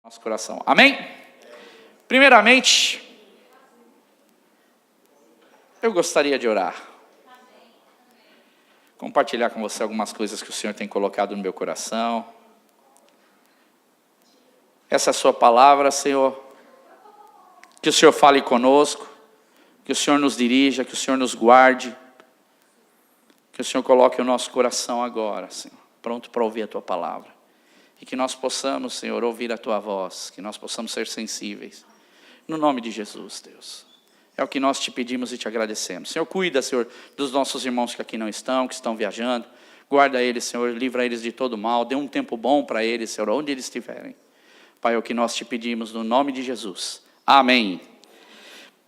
Nosso coração. Amém? Primeiramente, eu gostaria de orar. Compartilhar com você algumas coisas que o Senhor tem colocado no meu coração. Essa sua palavra, Senhor, que o Senhor fale conosco, que o Senhor nos dirija, que o Senhor nos guarde, que o Senhor coloque o nosso coração agora, Senhor, pronto para ouvir a Tua palavra. E que nós possamos, Senhor, ouvir a Tua voz, que nós possamos ser sensíveis. No nome de Jesus, Deus. É o que nós te pedimos e te agradecemos. Senhor, cuida, Senhor, dos nossos irmãos que aqui não estão, que estão viajando. Guarda eles, Senhor, livra eles de todo mal. Dê um tempo bom para eles, Senhor, onde eles estiverem. Pai, é o que nós te pedimos no nome de Jesus. Amém.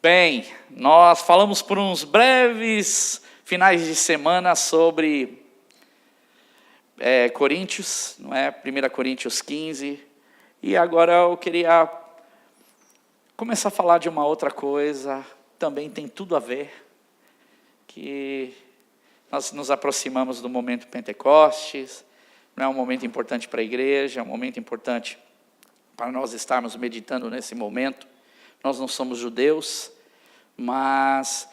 Bem, nós falamos por uns breves finais de semana sobre Coríntios, não é? 1 Coríntios 15. E agora eu queria começar a falar de uma outra coisa, também tem tudo a ver, que nós nos aproximamos do momento Pentecostes, não é um momento importante para a igreja, é um momento importante para nós estarmos meditando nesse momento. Nós não somos judeus, mas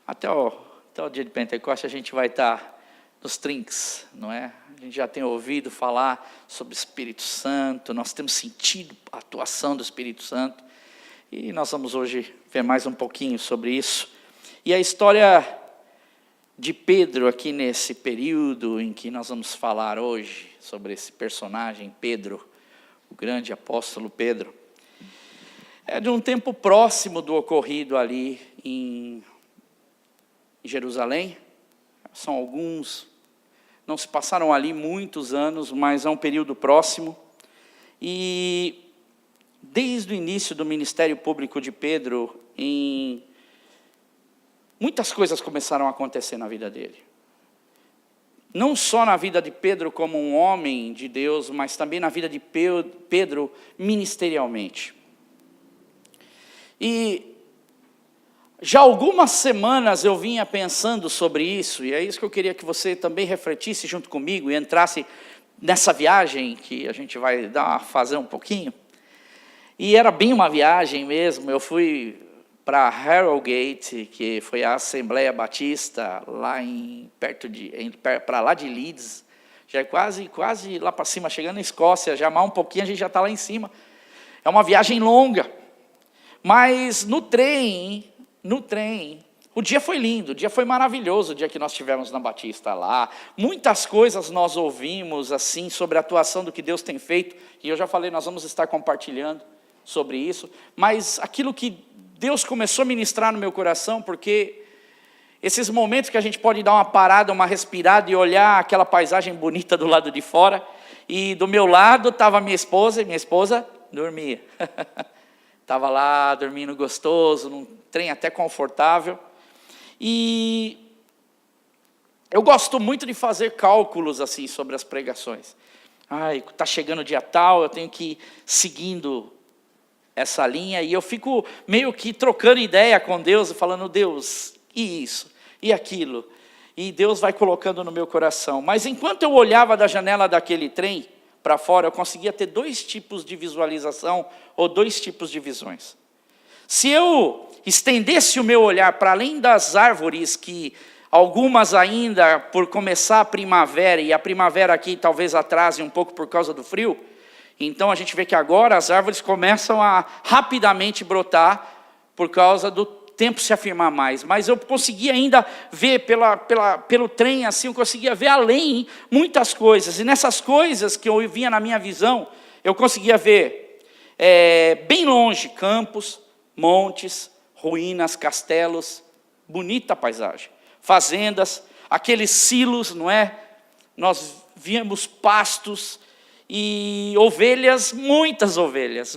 até o dia de Pentecostes a gente vai estar nos trinques, não é? A gente já tem ouvido falar sobre o Espírito Santo, nós temos sentido a atuação do Espírito Santo, e nós vamos hoje ver mais um pouquinho sobre isso. E a história de Pedro aqui nesse período em que nós vamos falar hoje, sobre esse personagem Pedro, o grande apóstolo Pedro, é de um tempo próximo do ocorrido ali em Jerusalém. São alguns, não se passaram ali muitos anos, mas é um período próximo. E desde o início do ministério público de Pedro, muitas coisas começaram a acontecer na vida dele. Não só na vida de Pedro como um homem de Deus, mas também na vida de Pedro ministerialmente. E já algumas semanas eu vinha pensando sobre isso, e é isso que eu queria que você também refletisse junto comigo e entrasse nessa viagem que a gente vai fazer um pouquinho. E era bem uma viagem mesmo. Eu fui para Harrogate, que foi a Assembleia Batista, lá para lá de Leeds, já é quase lá para cima, chegando na Escócia, já mais um pouquinho a gente já está lá em cima. É uma viagem longa, mas no trem, o dia foi lindo, o dia foi maravilhoso, o dia que nós estivemos na Batista lá. Muitas coisas nós ouvimos assim sobre a atuação do que Deus tem feito, e eu já falei, nós vamos estar compartilhando sobre isso, mas aquilo que Deus começou a ministrar no meu coração, porque esses momentos que a gente pode dar uma parada, uma respirada e olhar aquela paisagem bonita do lado de fora, e do meu lado estava minha esposa, e minha esposa dormia. Estava lá dormindo gostoso, num trem até confortável. E eu gosto muito de fazer cálculos assim sobre as pregações. Está chegando o dia tal, eu tenho que ir seguindo essa linha. E eu fico meio que trocando ideia com Deus, falando, Deus, e isso, e aquilo. E Deus vai colocando no meu coração. Mas enquanto eu olhava da janela daquele trem para fora, eu conseguia ter dois tipos de visualização, ou dois tipos de visões. Se eu estendesse o meu olhar para além das árvores, que algumas ainda por começar a primavera, e a primavera aqui talvez atrase um pouco por causa do frio, então a gente vê que agora as árvores começam a rapidamente brotar por causa do tempo se afirmar mais, mas eu conseguia ainda ver pelo trem, assim, eu conseguia ver além muitas coisas, e nessas coisas que eu vinha na minha visão, eu conseguia ver bem longe campos, montes, ruínas, castelos, bonita paisagem, fazendas, aqueles silos, não é? Nós víamos pastos e ovelhas, muitas ovelhas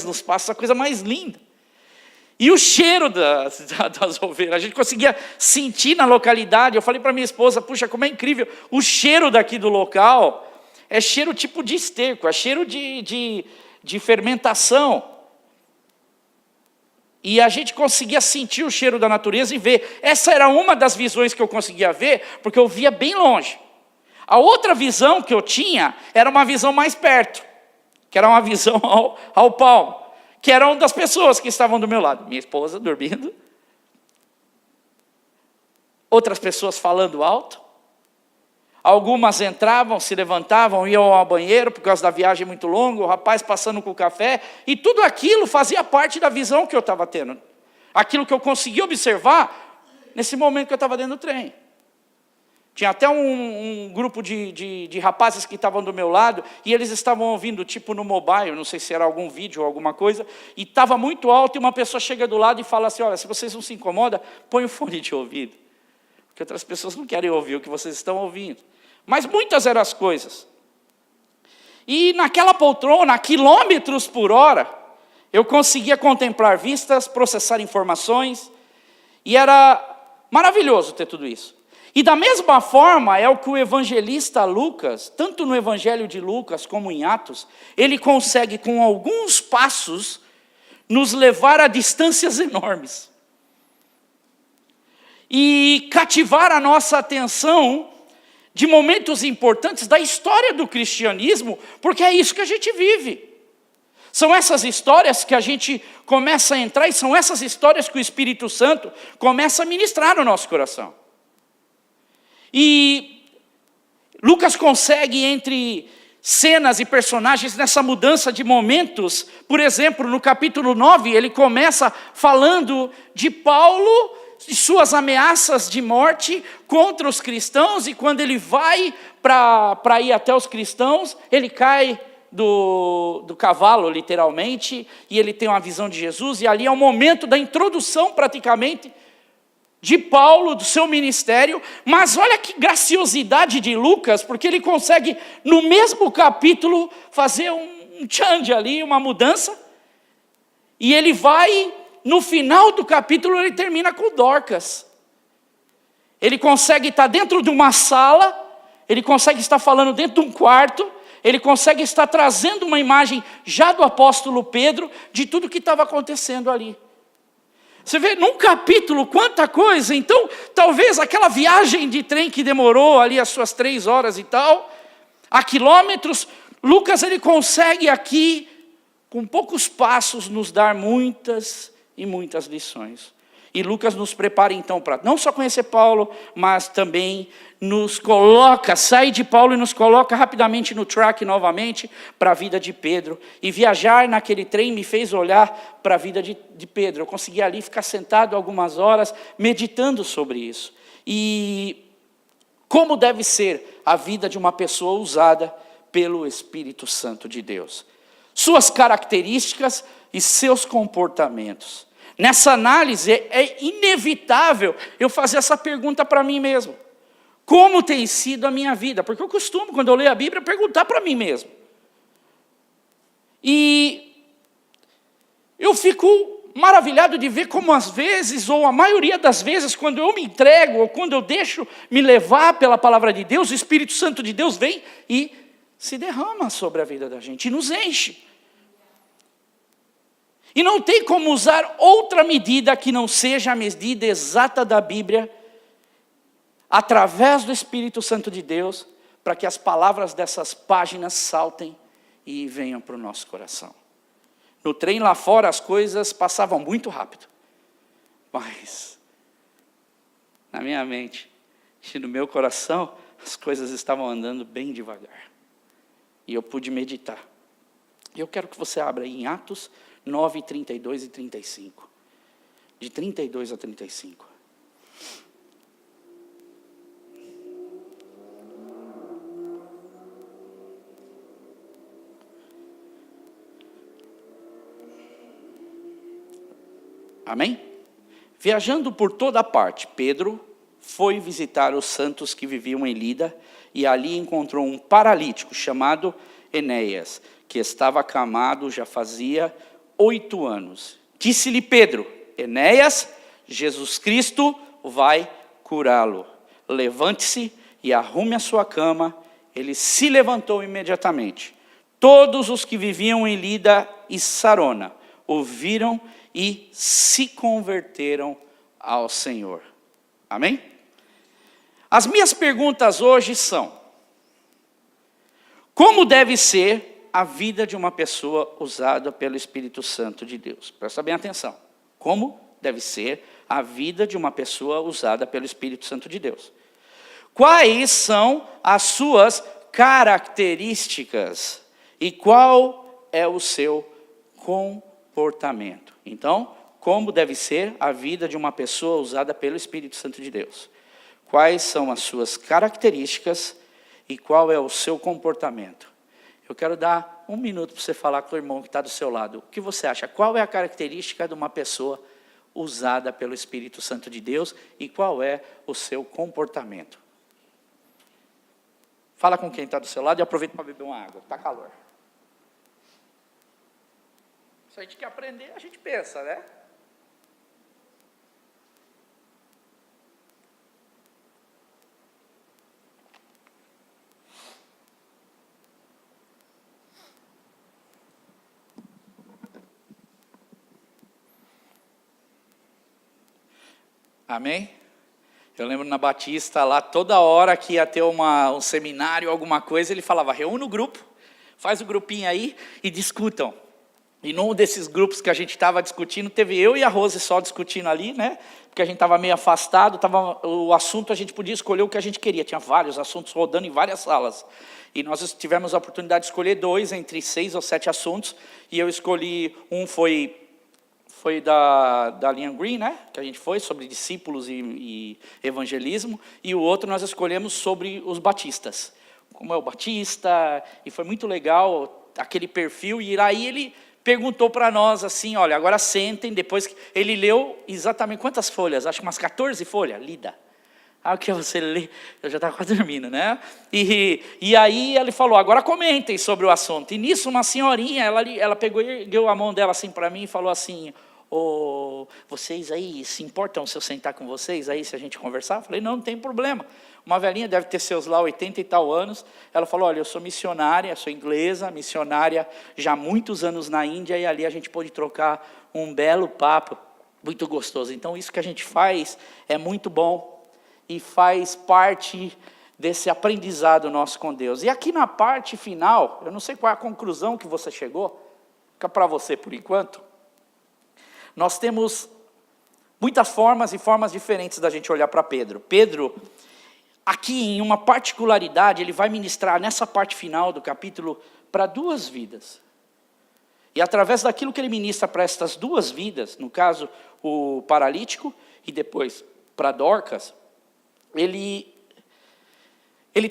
nos pastos, a coisa mais linda. E o cheiro das ovelhas, a gente conseguia sentir na localidade. Eu falei para minha esposa, puxa, como é incrível, o cheiro daqui do local é cheiro tipo de esterco, é cheiro de fermentação. E a gente conseguia sentir o cheiro da natureza e ver. Essa era uma das visões que eu conseguia ver, porque eu via bem longe. A outra visão que eu tinha era uma visão mais perto, que era uma visão ao palmo, que eram das pessoas que estavam do meu lado. Minha esposa dormindo, outras pessoas falando alto, algumas entravam, se levantavam, iam ao banheiro por causa da viagem muito longa, o rapaz passando com o café, e tudo aquilo fazia parte da visão que eu estava tendo, aquilo que eu consegui observar nesse momento que eu estava dentro do trem. Tinha até um grupo de rapazes que estavam do meu lado, e eles estavam ouvindo, tipo no mobile, não sei se era algum vídeo ou alguma coisa, e estava muito alto, e uma pessoa chega do lado e fala assim, olha, se vocês não se incomodam, põe o fone de ouvido, porque outras pessoas não querem ouvir o que vocês estão ouvindo. Mas muitas eram as coisas. E naquela poltrona, a quilômetros por hora, eu conseguia contemplar vistas, processar informações, e era maravilhoso ter tudo isso. E da mesma forma é o que o evangelista Lucas, tanto no Evangelho de Lucas como em Atos, ele consegue com alguns passos nos levar a distâncias enormes. E cativar a nossa atenção de momentos importantes da história do cristianismo, porque é isso que a gente vive. São essas histórias que a gente começa a entrar, e são essas histórias que o Espírito Santo começa a ministrar no nosso coração. E Lucas consegue, entre cenas e personagens, nessa mudança de momentos, por exemplo, no capítulo 9, ele começa falando de Paulo e suas ameaças de morte contra os cristãos, e quando ele vai para ir até os cristãos, ele cai do cavalo, literalmente, e ele tem uma visão de Jesus, e ali é o momento da introdução, praticamente, de Paulo, do seu ministério. Mas olha que graciosidade de Lucas, porque ele consegue, no mesmo capítulo, fazer um change ali, uma mudança, e ele vai, no final do capítulo, ele termina com Dorcas. Ele consegue estar dentro de uma sala, ele consegue estar falando dentro de um quarto, ele consegue estar trazendo uma imagem já do apóstolo Pedro, de tudo que estava acontecendo ali. Você vê num capítulo quanta coisa. Então talvez aquela viagem de trem que demorou ali as suas 3 horas e tal, a quilômetros, Lucas ele consegue aqui, com poucos passos, nos dar muitas e muitas lições. E Lucas nos prepara então para não só conhecer Paulo, mas também nos coloca, sai de Paulo e nos coloca rapidamente no track novamente para a vida de Pedro. E viajar naquele trem me fez olhar para a vida de Pedro. Eu consegui ali ficar sentado algumas horas meditando sobre isso. E como deve ser a vida de uma pessoa usada pelo Espírito Santo de Deus. Suas características e seus comportamentos. Nessa análise é inevitável eu fazer essa pergunta para mim mesmo. Como tem sido a minha vida? Porque eu costumo, quando eu leio a Bíblia, perguntar para mim mesmo. E eu fico maravilhado de ver como às vezes, ou a maioria das vezes, quando eu me entrego, ou quando eu deixo me levar pela palavra de Deus, o Espírito Santo de Deus vem e se derrama sobre a vida da gente, e nos enche. E não tem como usar outra medida que não seja a medida exata da Bíblia, através do Espírito Santo de Deus, para que as palavras dessas páginas saltem e venham para o nosso coração. No trem lá fora as coisas passavam muito rápido, mas na minha mente e no meu coração as coisas estavam andando bem devagar. E eu pude meditar. E eu quero que você abra aí em Atos 9, 32 e 35. De 32 a 35. Amém? Viajando por toda parte, Pedro foi visitar os santos que viviam em Lida, e ali encontrou um paralítico chamado Enéas, que estava acamado já fazia 8 anos. Disse-lhe Pedro: Enéas, Jesus Cristo vai curá-lo. Levante-se e arrume a sua cama. Ele se levantou imediatamente. Todos os que viviam em Lida e Sarona ouviram e se converteram ao Senhor. Amém? As minhas perguntas hoje são: Como deve ser a vida de uma pessoa usada pelo Espírito Santo de Deus? Presta bem atenção. Como deve ser a vida de uma pessoa usada pelo Espírito Santo de Deus? Quais são as suas características? E qual é o seu comportamento? Então, como deve ser a vida de uma pessoa usada pelo Espírito Santo de Deus? Quais são as suas características e qual é o seu comportamento? Eu quero dar 1 minuto para você falar com o irmão que está do seu lado. O que você acha? Qual é a característica de uma pessoa usada pelo Espírito Santo de Deus e qual é o seu comportamento? Fala com quem está do seu lado e aproveita para beber uma água. Está calor. Se a gente quer aprender, a gente pensa, né? Amém? Eu lembro na Batista lá, toda hora que ia ter um seminário, alguma coisa, ele falava, reúne o grupo, faz o grupinho aí e discutam. E num desses grupos que a gente estava discutindo, teve eu e a Rose só discutindo ali, né? Porque a gente estava meio afastado, o assunto a gente podia escolher o que a gente queria. Tinha vários assuntos rodando em várias salas. E nós tivemos a oportunidade de escolher 2 entre 6 ou 7 assuntos. E eu escolhi, um foi da Liam Green, né? Que a gente foi, sobre discípulos e evangelismo. E o outro nós escolhemos sobre os batistas. Como é o batista, e foi muito legal aquele perfil. E aí ele perguntou para nós assim, olha, agora sentem, depois que ele leu exatamente quantas folhas? Acho que umas 14 folhas, lida. Ah, o que você lê? Eu já estava quase dormindo, né? E aí ele falou, agora comentem sobre o assunto. E nisso uma senhorinha, ela pegou e deu a mão dela assim para mim e falou assim, vocês aí se importam se eu sentar com vocês aí, se a gente conversar? Eu falei, não tem problema. Uma velhinha deve ter seus lá 80 e tal anos. Ela falou, olha, eu sou missionária, sou inglesa, missionária já há muitos anos na Índia, e ali a gente pôde trocar um belo papo, muito gostoso. Então isso que a gente faz é muito bom e faz parte desse aprendizado nosso com Deus. E aqui na parte final, eu não sei qual é a conclusão que você chegou, fica para você por enquanto. Nós temos muitas formas e formas diferentes da gente olhar para Pedro. Pedro, aqui em uma particularidade, ele vai ministrar nessa parte final do capítulo para 2 vidas. E através daquilo que ele ministra para estas 2 vidas, no caso o paralítico e depois para Dorcas, ele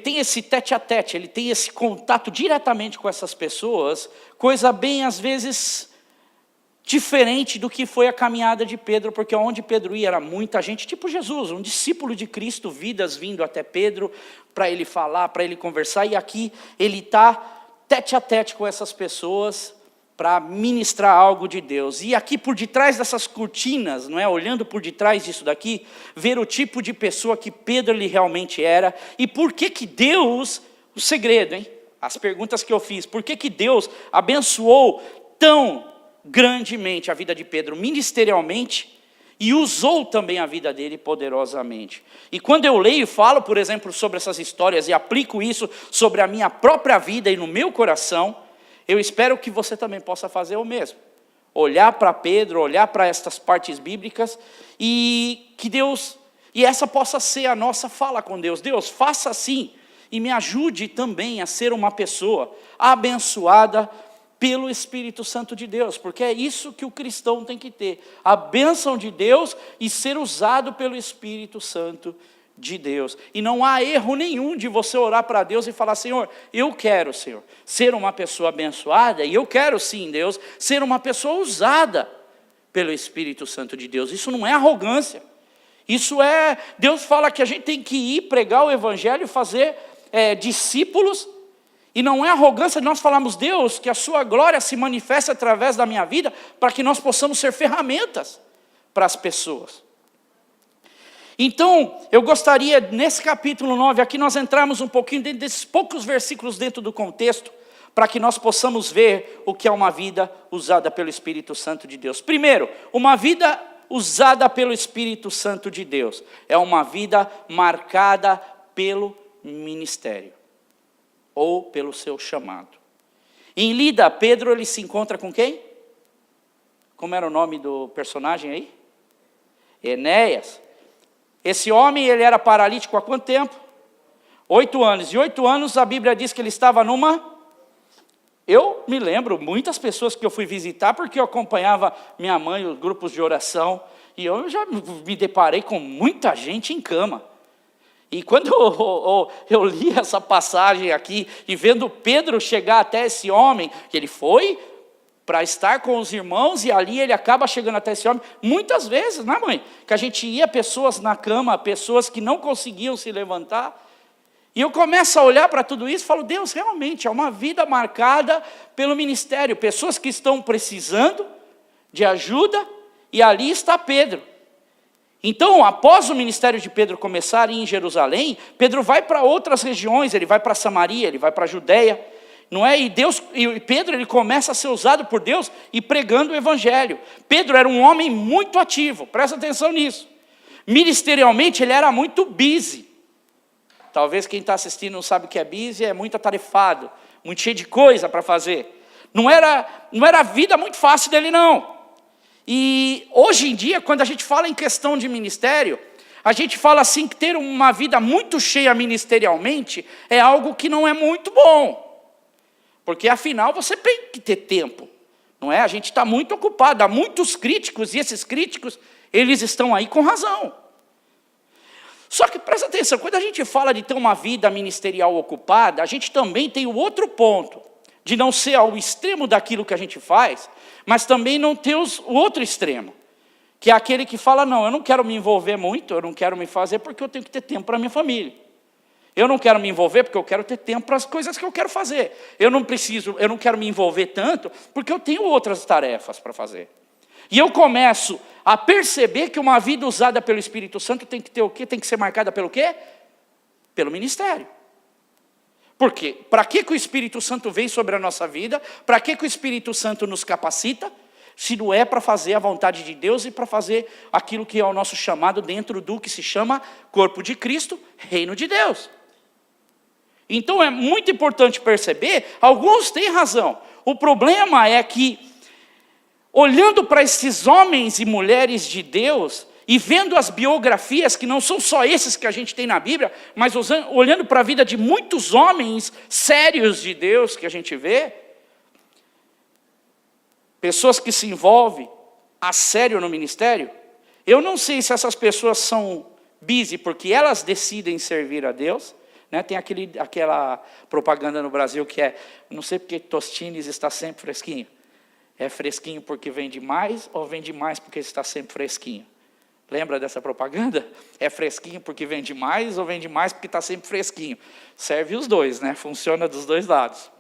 tem esse tete-a-tete, ele tem esse contato diretamente com essas pessoas, coisa bem às vezes diferente do que foi a caminhada de Pedro, porque onde Pedro ia era muita gente, tipo Jesus, um discípulo de Cristo, vidas vindo até Pedro, para ele falar, para ele conversar, e aqui ele está tete a tete com essas pessoas, para ministrar algo de Deus. E aqui por detrás dessas cortinas, não é? Olhando por detrás disso daqui, ver o tipo de pessoa que Pedro ele realmente era, e por que Deus, o segredo, hein? As perguntas que eu fiz, por que Deus abençoou tão grandemente a vida de Pedro ministerialmente e usou também a vida dele poderosamente. E quando eu leio e falo, por exemplo, sobre essas histórias e aplico isso sobre a minha própria vida e no meu coração, eu espero que você também possa fazer o mesmo. Olhar para Pedro, olhar para estas partes bíblicas e que Deus, e essa possa ser a nossa fala com Deus. Deus, faça assim e me ajude também a ser uma pessoa abençoada pelo Espírito Santo de Deus, porque é isso que o cristão tem que ter, a bênção de Deus e ser usado pelo Espírito Santo de Deus. E não há erro nenhum de você orar para Deus e falar, Senhor, eu quero, Senhor, ser uma pessoa abençoada, e eu quero sim, Deus, ser uma pessoa usada pelo Espírito Santo de Deus. Isso não é arrogância, isso é, Deus fala que a gente tem que ir pregar o Evangelho, fazer discípulos. E não é arrogância de nós falarmos, Deus, que a sua glória se manifeste através da minha vida, para que nós possamos ser ferramentas para as pessoas. Então, eu gostaria, nesse capítulo 9, aqui nós entrarmos um pouquinho dentro desses poucos versículos dentro do contexto, para que nós possamos ver o que é uma vida usada pelo Espírito Santo de Deus. Primeiro, uma vida usada pelo Espírito Santo de Deus é uma vida marcada pelo ministério. ou pelo seu chamado. Em Lida, Pedro ele se encontra com quem? Como era o nome do personagem aí? Enéas. Esse homem, ele era paralítico há quanto tempo? 8 anos. E 8 anos a Bíblia diz que ele estava numa... Eu me lembro, muitas pessoas que eu fui visitar, porque eu acompanhava minha mãe, os grupos de oração, e eu já me deparei com muita gente em cama. E quando eu li essa passagem aqui, e vendo Pedro chegar até esse homem, que ele foi para estar com os irmãos, e ali ele acaba chegando até esse homem, muitas vezes, né, mãe? Que a gente ia, pessoas na cama, pessoas que não conseguiam se levantar, e eu começo a olhar para tudo isso e falo, Deus, realmente, é uma vida marcada pelo ministério, pessoas que estão precisando de ajuda, e ali está Pedro. Então, após o ministério de Pedro começar em Jerusalém, Pedro vai para outras regiões, ele vai para Samaria, ele vai para a Judéia, não é? E Pedro ele começa a ser usado por Deus e pregando o evangelho. Pedro era um homem muito ativo, presta atenção nisso. Ministerialmente ele era muito busy. Talvez quem está assistindo não sabe o que é busy, é muito atarefado, muito cheio de coisa para fazer. Não era a vida muito fácil dele, não. E hoje em dia, quando a gente fala em questão de ministério, a gente fala assim que ter uma vida muito cheia ministerialmente é algo que não é muito bom. Porque afinal você tem que ter tempo, não é? A gente está muito ocupado, há muitos críticos, e esses críticos, eles estão aí com razão. Só que presta atenção, quando a gente fala de ter uma vida ministerial ocupada, a gente também tem o outro ponto, de não ser ao extremo daquilo que a gente faz, mas também não ter o outro extremo, que é aquele que fala, não, eu não quero me envolver muito, eu não quero me fazer porque eu tenho que ter tempo para a minha família. Eu não quero me envolver porque eu quero ter tempo para as coisas que eu quero fazer. Eu não quero me envolver tanto porque eu tenho outras tarefas para fazer. E eu começo a perceber que uma vida usada pelo Espírito Santo tem que ter o quê? Tem que ser marcada pelo quê? Pelo ministério. Por quê? Para que o Espírito Santo vem sobre a nossa vida? Para que o Espírito Santo nos capacita? Se não é para fazer a vontade de Deus e para fazer aquilo que é o nosso chamado dentro do que se chama corpo de Cristo, reino de Deus. Então é muito importante perceber, alguns têm razão. O problema é que, olhando para esses homens e mulheres de Deus, e vendo as biografias, que não são só esses que a gente tem na Bíblia, mas olhando para a vida de muitos homens sérios de Deus que a gente vê, pessoas que se envolvem a sério no ministério, eu não sei se essas pessoas são busy porque elas decidem servir a Deus, né? Tem aquela propaganda no Brasil que é, não sei porque Tostines está sempre fresquinho. É fresquinho porque vende mais ou vende mais porque está sempre fresquinho? Lembra dessa propaganda? É fresquinho porque vende mais ou vende mais porque está sempre fresquinho? Serve os dois, né? Funciona dos dois lados.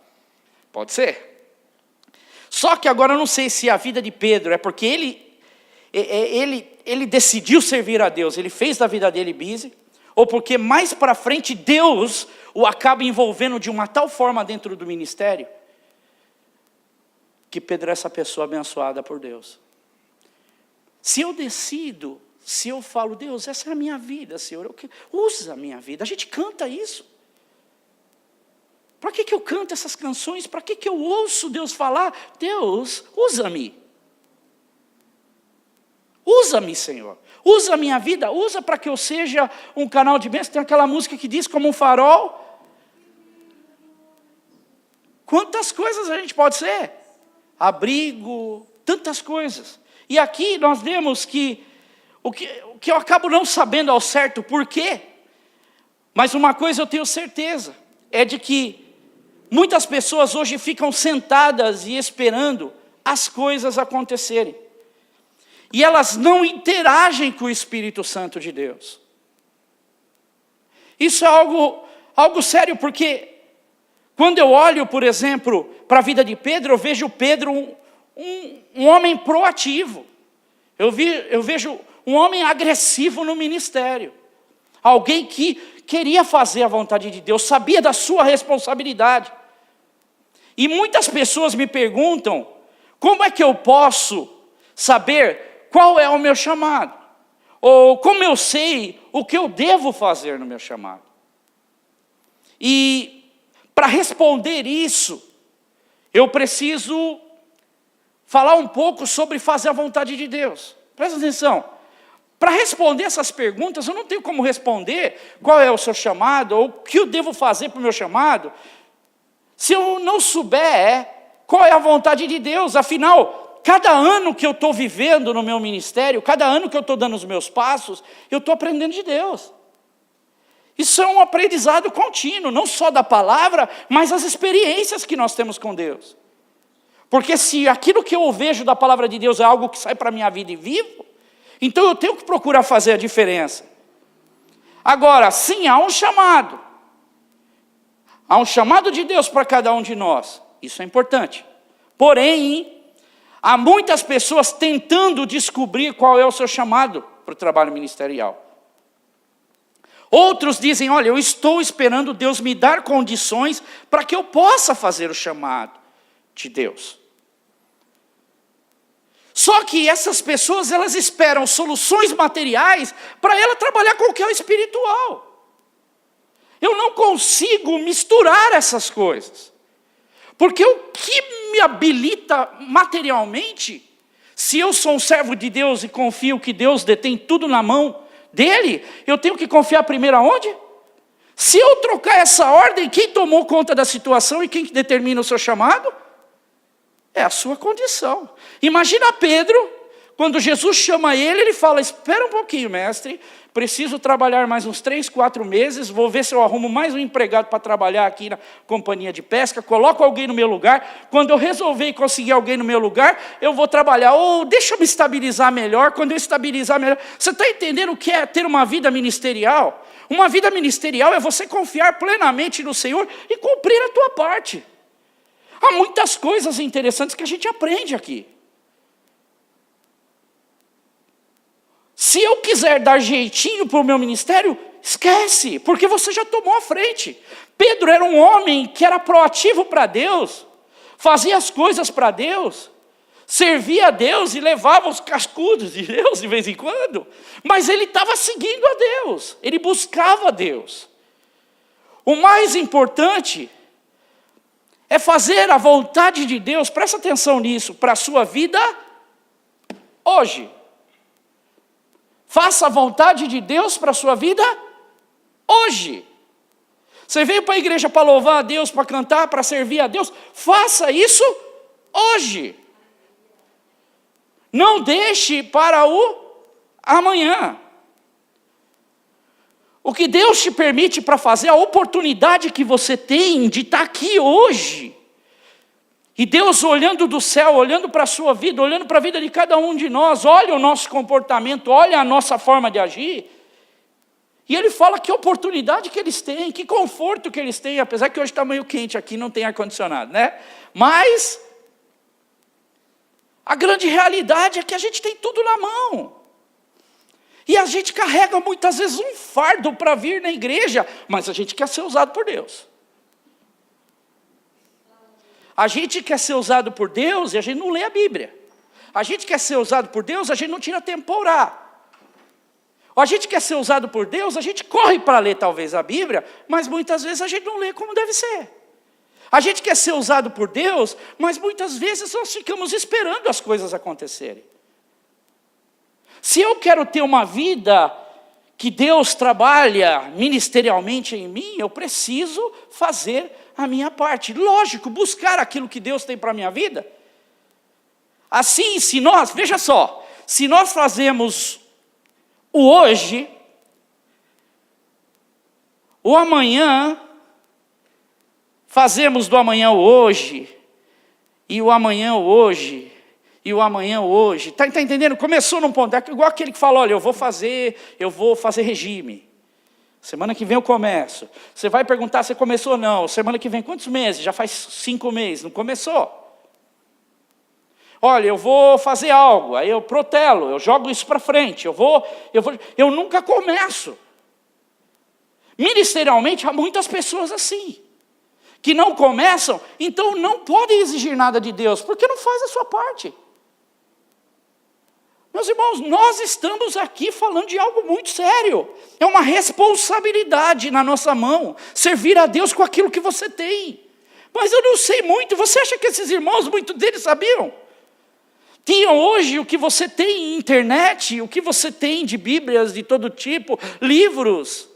Pode ser. Só que agora eu não sei se a vida de Pedro é porque ele decidiu servir a Deus, ele fez da vida dele busy, ou porque mais para frente Deus o acaba envolvendo de uma tal forma dentro do ministério, que Pedro é essa pessoa abençoada por Deus. Se eu decido, se eu falo, Deus, essa é a minha vida, Senhor, usa a minha vida. A gente canta isso. Para que eu canto essas canções? Para que eu ouço Deus falar? Deus, usa-me. Usa-me, Senhor. Usa a minha vida, usa para que eu seja um canal de bênção. Tem aquela música que diz como um farol. Quantas coisas a gente pode ser? Abrigo, tantas coisas. E aqui nós vemos que o que eu acabo não sabendo ao certo por quê, mas uma coisa eu tenho certeza, é de que muitas pessoas hoje ficam sentadas e esperando as coisas acontecerem. E elas não interagem com o Espírito Santo de Deus. Isso é algo sério, porque quando eu olho, por exemplo, para a vida de Pedro, eu vejo Pedro um homem proativo. Eu vejo um homem agressivo no ministério. Alguém que queria fazer a vontade de Deus, sabia da sua responsabilidade. E muitas pessoas me perguntam, como é que eu posso saber qual é o meu chamado? Ou como eu sei o que eu devo fazer no meu chamado? E para responder isso, eu preciso falar um pouco sobre fazer a vontade de Deus. Presta atenção. Para responder essas perguntas, eu não tenho como responder qual é o seu chamado, ou o que eu devo fazer para o meu chamado, se eu não souber qual é a vontade de Deus. Afinal, cada ano que eu estou vivendo no meu ministério, cada ano que eu estou dando os meus passos, eu estou aprendendo de Deus. Isso é um aprendizado contínuo, não só da palavra, mas as experiências que nós temos com Deus. Porque se aquilo que eu vejo da palavra de Deus é algo que sai para a minha vida e vivo, então eu tenho que procurar fazer a diferença. Agora, sim, há um chamado. Há um chamado de Deus para cada um de nós. Isso é importante. Porém, há muitas pessoas tentando descobrir qual é o seu chamado para o trabalho ministerial. Outros dizem, olha, eu estou esperando Deus me dar condições para que eu possa fazer o chamado de Deus. Só que essas pessoas, elas esperam soluções materiais para ela trabalhar com o que é o espiritual. Eu não consigo misturar essas coisas. Porque o que me habilita materialmente, se eu sou um servo de Deus e confio que Deus detém tudo na mão dele, eu tenho que confiar primeiro aonde? Se eu trocar essa ordem, quem tomou conta da situação e quem determina o seu chamado? É a sua condição. Imagina Pedro, quando Jesus chama ele fala, espera um pouquinho, mestre, preciso trabalhar mais uns 3, 4 meses, vou ver se eu arrumo mais um empregado para trabalhar aqui na companhia de pesca, coloco alguém no meu lugar, quando eu resolver conseguir alguém no meu lugar, eu vou trabalhar, ou deixa eu me estabilizar melhor, quando eu estabilizar melhor. Você está entendendo o que é ter uma vida ministerial? Uma vida ministerial é você confiar plenamente no Senhor e cumprir a tua parte. Há muitas coisas interessantes que a gente aprende aqui. Se eu quiser dar jeitinho para o meu ministério, esquece, porque você já tomou a frente. Pedro era um homem que era proativo para Deus, fazia as coisas para Deus, servia a Deus e levava os cascudos de Deus de vez em quando, mas ele estava seguindo a Deus, ele buscava a Deus. O mais importante é fazer a vontade de Deus, presta atenção nisso, para a sua vida hoje. Faça a vontade de Deus para a sua vida hoje. Você veio para a igreja para louvar a Deus, para cantar, para servir a Deus, faça isso hoje. Não deixe para o amanhã. O que Deus te permite para fazer, a oportunidade que você tem de estar aqui hoje. E Deus olhando do céu, olhando para a sua vida, olhando para a vida de cada um de nós, olha o nosso comportamento, olha a nossa forma de agir. E Ele fala que oportunidade que eles têm, que conforto que eles têm, apesar que hoje está meio quente aqui, não tem ar-condicionado, né? Mas a grande realidade é que a gente tem tudo na mão. E a gente carrega muitas vezes um fardo para vir na igreja, mas a gente quer ser usado por Deus. A gente quer ser usado por Deus e a gente não lê a Bíblia. A gente quer ser usado por Deus, a gente não tira tempo para orar. Ou a gente quer ser usado por Deus, a gente corre para ler talvez a Bíblia, mas muitas vezes a gente não lê como deve ser. A gente quer ser usado por Deus, mas muitas vezes nós ficamos esperando as coisas acontecerem. Se eu quero ter uma vida que Deus trabalha ministerialmente em mim, eu preciso fazer a minha parte. Lógico, buscar aquilo que Deus tem para a minha vida. Assim, se nós, veja só, se nós fazemos o hoje, o amanhã, fazemos do amanhã o hoje, e o amanhã o hoje, e o amanhã hoje. Está entendendo? Começou num ponto, é igual aquele que fala, olha, eu vou fazer regime. Semana que vem eu começo. Você vai perguntar se começou ou não. Semana que vem, quantos meses? Já faz 5 meses, não começou. Olha, eu vou fazer algo, aí eu protelo, eu jogo isso para frente, eu nunca começo. Ministerialmente, há muitas pessoas assim, que não começam, então não podem exigir nada de Deus, porque não faz a sua parte. Meus irmãos, nós estamos aqui falando de algo muito sério. É uma responsabilidade na nossa mão, servir a Deus com aquilo que você tem. Mas eu não sei muito, você acha que esses irmãos, muitos deles sabiam? Tinham hoje o que você tem em internet, o que você tem de bíblias de todo tipo, livros.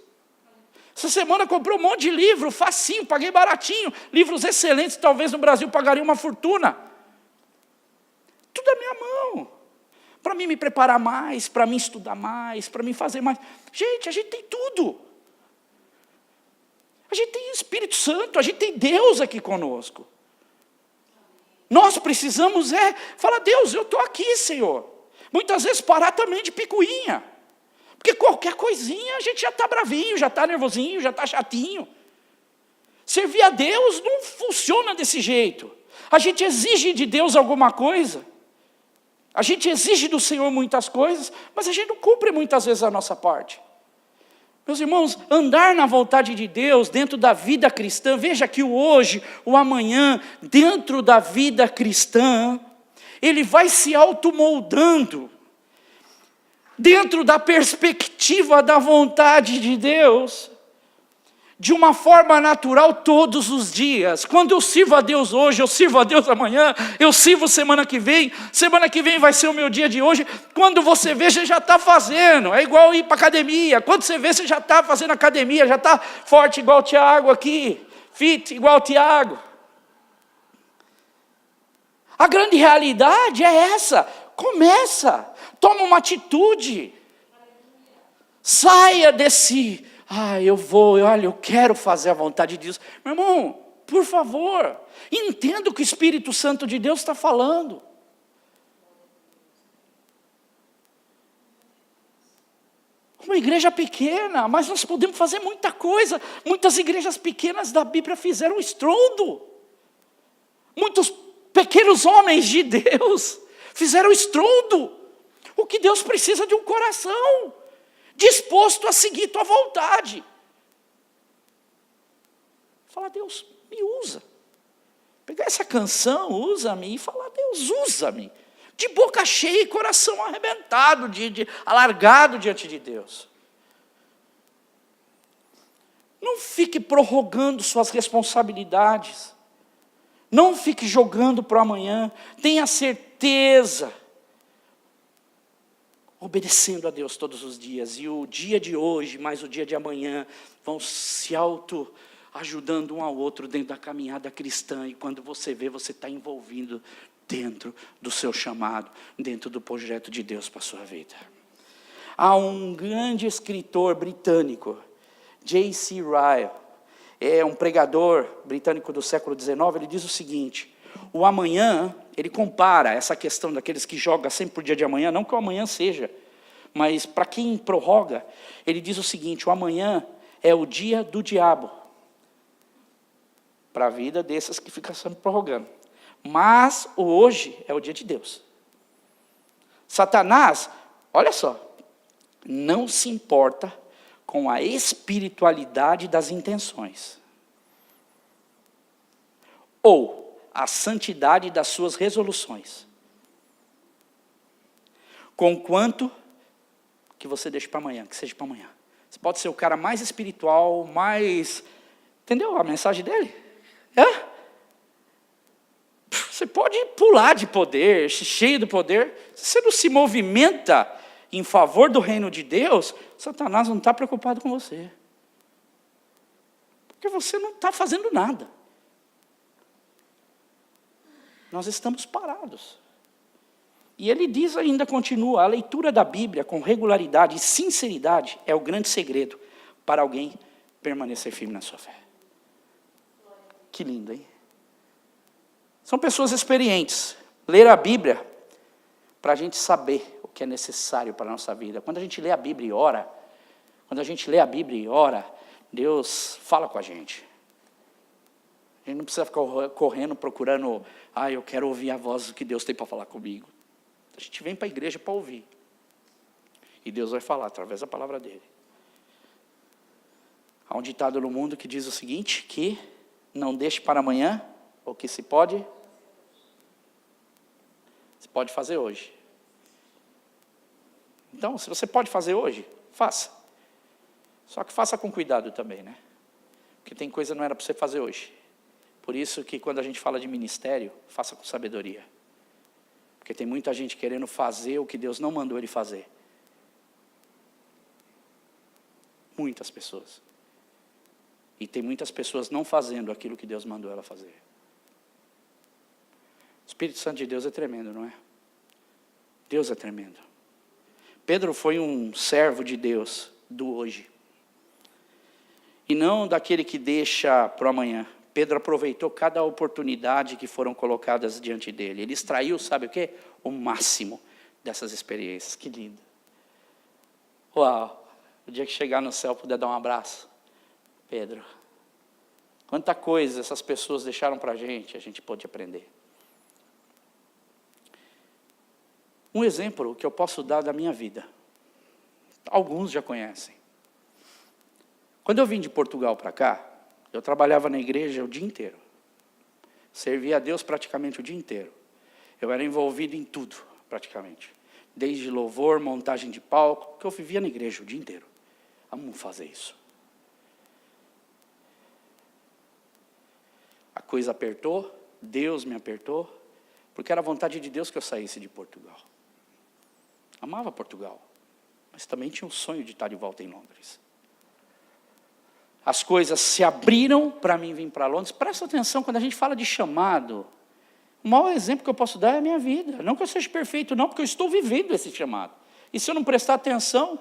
Essa semana comprei um monte de livro, facinho, paguei baratinho. Livros excelentes, talvez no Brasil pagaria uma fortuna. Tudo à minha mão. Para mim me preparar mais, para mim estudar mais, para mim fazer mais. Gente, a gente tem tudo. A gente tem o Espírito Santo, a gente tem Deus aqui conosco. Nós precisamos falar, Deus, eu estou aqui, Senhor. Muitas vezes parar também de picuinha. Porque qualquer coisinha a gente já está bravinho, já está nervosinho, já está chatinho. Servir a Deus não funciona desse jeito. A gente exige de Deus alguma coisa. A gente exige do Senhor muitas coisas, mas a gente não cumpre muitas vezes a nossa parte. Meus irmãos, andar na vontade de Deus dentro da vida cristã, veja que o hoje, o amanhã, dentro da vida cristã, ele vai se automoldando, dentro da perspectiva da vontade de Deus, de uma forma natural todos os dias. Quando eu sirvo a Deus hoje, eu sirvo a Deus amanhã, eu sirvo semana que vem vai ser o meu dia de hoje. Quando você vê, você já está fazendo, é igual ir para academia. Quando você vê, você já está fazendo academia, já está forte igual o Tiago aqui, fit igual o Tiago. A grande realidade é essa, começa, toma uma atitude, saia desse... eu quero fazer a vontade de Deus. Meu irmão, por favor, entenda o que o Espírito Santo de Deus está falando. Uma igreja pequena, mas nós podemos fazer muita coisa. Muitas igrejas pequenas da Bíblia fizeram estrondo. Muitos pequenos homens de Deus fizeram estrondo. O que Deus precisa de um coração disposto a seguir tua vontade. Fala, Deus, me usa. Pegar essa canção, usa-me, e falar, Deus, usa-me. De boca cheia e coração arrebentado, alargado diante de Deus. Não fique prorrogando suas responsabilidades. Não fique jogando para o amanhã. Tenha certeza, obedecendo a Deus todos os dias, e o dia de hoje, mais o dia de amanhã, vão se ajudando um ao outro dentro da caminhada cristã, e quando você vê, você está envolvido dentro do seu chamado, dentro do projeto de Deus para a sua vida. Há um grande escritor britânico, J.C. Ryle, é um pregador britânico do século XIX, ele diz o seguinte: o amanhã, ele compara essa questão daqueles que jogam sempre para o dia de amanhã, não que o amanhã seja, mas para quem prorroga, ele diz o seguinte: o amanhã é o dia do diabo, para a vida desses que ficam sempre prorrogando. Mas o hoje é o dia de Deus. Satanás, olha só, não se importa com a espiritualidade das intenções, ou a santidade das suas resoluções, conquanto que você deixe para amanhã, que seja para amanhã. Você pode ser o cara mais espiritual, mais... Entendeu a mensagem dele? Você pode pular de poder, cheio do poder. Se você não se movimenta em favor do reino de Deus, Satanás não está preocupado com você. Porque você não está fazendo nada. Nós estamos parados. E ele diz ainda, continua, a leitura da Bíblia com regularidade e sinceridade é o grande segredo para alguém permanecer firme na sua fé. Que lindo, hein? São pessoas experientes. Ler a Bíblia para a gente saber o que é necessário para a nossa vida. Quando a gente lê a Bíblia e ora, Deus fala com a gente. A gente não precisa ficar correndo, procurando, eu quero ouvir a voz do que Deus tem para falar comigo. A gente vem para a igreja para ouvir. E Deus vai falar através da palavra dele. Há um ditado no mundo que diz o seguinte, que não deixe para amanhã o que se pode fazer hoje. Então, se você pode fazer hoje, faça. Só que faça com cuidado também, né? Porque tem coisa que não era para você fazer hoje. Por isso que quando a gente fala de ministério, faça com sabedoria. Porque tem muita gente querendo fazer o que Deus não mandou ele fazer. Muitas pessoas. E tem muitas pessoas não fazendo aquilo que Deus mandou ela fazer. O Espírito Santo de Deus é tremendo, não é? Deus é tremendo. Pedro foi um servo de Deus do hoje. E não daquele que deixa para o amanhã. Pedro aproveitou cada oportunidade que foram colocadas diante dele. Ele extraiu, sabe o quê? O máximo dessas experiências. Que lindo. Uau! O dia que chegar no céu, puder dar um abraço. Pedro, quanta coisa essas pessoas deixaram para a gente pode aprender. Um exemplo que eu posso dar da minha vida. Alguns já conhecem. Quando eu vim de Portugal para cá, eu trabalhava na igreja o dia inteiro. Servia a Deus praticamente o dia inteiro. Eu era envolvido em tudo, praticamente. Desde louvor, montagem de palco, que eu vivia na igreja o dia inteiro. Vamos fazer isso. A coisa apertou, Deus me apertou, porque era a vontade de Deus que eu saísse de Portugal. Amava Portugal, mas também tinha o sonho de estar de volta em Londres. As coisas se abriram para mim vir para Londres. Presta atenção, quando a gente fala de chamado, o maior exemplo que eu posso dar é a minha vida. Não que eu seja perfeito, não, porque eu estou vivendo esse chamado. E se eu não prestar atenção,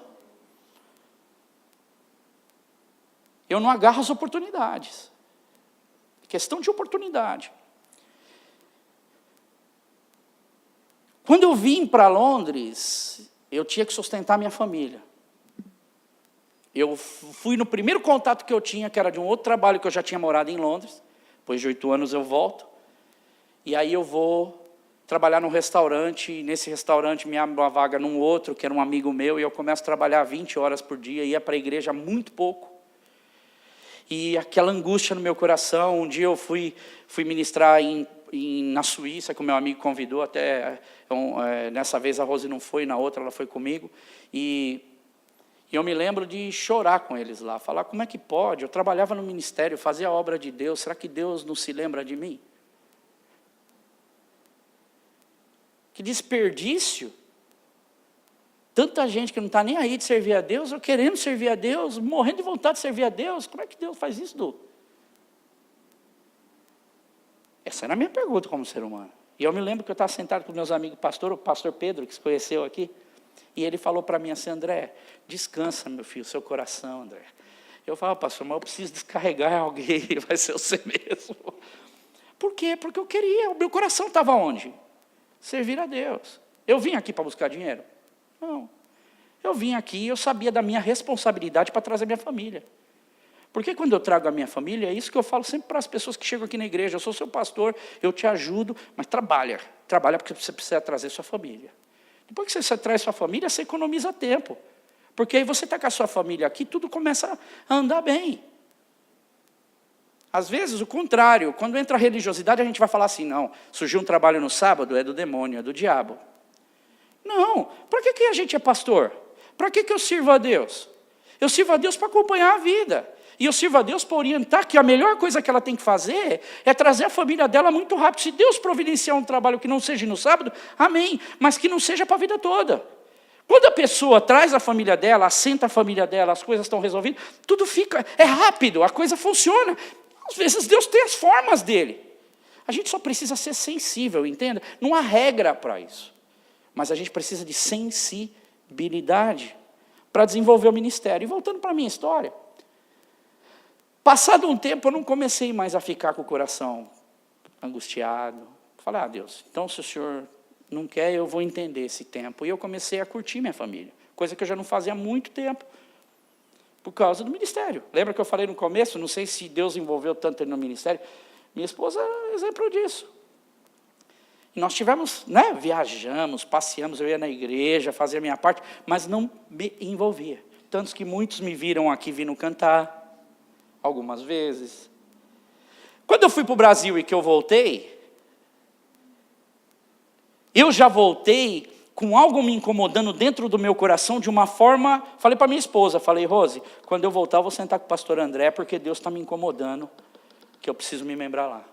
eu não agarro as oportunidades. Questão de oportunidade. Quando eu vim para Londres, eu tinha que sustentar minha família. Eu fui no primeiro contato que eu tinha, que era de um outro trabalho que eu já tinha morado em Londres. Depois de 8 anos eu volto. E aí eu vou trabalhar num restaurante. E nesse restaurante me abre uma vaga num outro, que era um amigo meu. E eu começo a trabalhar 20 horas por dia. Ia para a igreja muito pouco. E aquela angústia no meu coração. Um dia eu fui ministrar na Suíça, que o meu amigo convidou. Até nessa vez a Rose não foi, na outra ela foi comigo. E eu me lembro de chorar com eles lá, falar, como é que pode? Eu trabalhava no ministério, fazia a obra de Deus, será que Deus não se lembra de mim? Que desperdício! Tanta gente que não está nem aí de servir a Deus, ou querendo servir a Deus, morrendo de vontade de servir a Deus, como é que Deus faz isso, Du? Essa era a minha pergunta como ser humano. E eu me lembro que eu estava sentado com meus amigos o pastor Pedro, que se conheceu aqui, e ele falou para mim assim, André, descansa, meu filho, seu coração, André. Eu falava, pastor, mas eu preciso descarregar alguém, vai ser você mesmo. Por quê? Porque eu queria, o meu coração estava onde? Servir a Deus. Eu vim aqui para buscar dinheiro? Não. Eu vim aqui, eu sabia da minha responsabilidade para trazer minha família. Porque quando eu trago a minha família, é isso que eu falo sempre para as pessoas que chegam aqui na igreja, eu sou seu pastor, eu te ajudo, mas trabalha porque você precisa trazer sua família. Depois que você traz sua família, você economiza tempo. Porque aí você está com a sua família aqui, tudo começa a andar bem. Às vezes, o contrário, quando entra a religiosidade, a gente vai falar assim, não, surgiu um trabalho no sábado, é do demônio, é do diabo. Não, para que a gente é pastor? Para que eu sirvo a Deus? Eu sirvo a Deus para acompanhar a vida. E eu sirvo a Deus para orientar que a melhor coisa que ela tem que fazer é trazer a família dela muito rápido. Se Deus providenciar um trabalho que não seja no sábado, amém, mas que não seja para a vida toda. Quando a pessoa traz a família dela, assenta a família dela, as coisas estão resolvidas, tudo fica, é rápido, a coisa funciona. Às vezes Deus tem as formas dele. A gente só precisa ser sensível, entenda? Não há regra para isso. Mas a gente precisa de sensibilidade para desenvolver o ministério. E voltando para a minha história, passado um tempo, eu não comecei mais a ficar com o coração angustiado. Falei, Deus, então se o Senhor não quer, eu vou entender esse tempo. E eu comecei a curtir minha família, coisa que eu já não fazia há muito tempo, por causa do ministério. Lembra que eu falei no começo, não sei se Deus envolveu tanto ele no ministério, minha esposa é exemplo disso. E nós tivemos, viajamos, passeamos, eu ia na igreja, fazia a minha parte, mas não me envolvia. Tantos que muitos me viram aqui vindo cantar, algumas vezes. Quando eu fui para o Brasil e que eu voltei, eu já voltei com algo me incomodando dentro do meu coração de uma forma... Falei para minha esposa, falei, Rose, quando eu voltar eu vou sentar com o pastor André, porque Deus está me incomodando, que eu preciso me lembrar lá.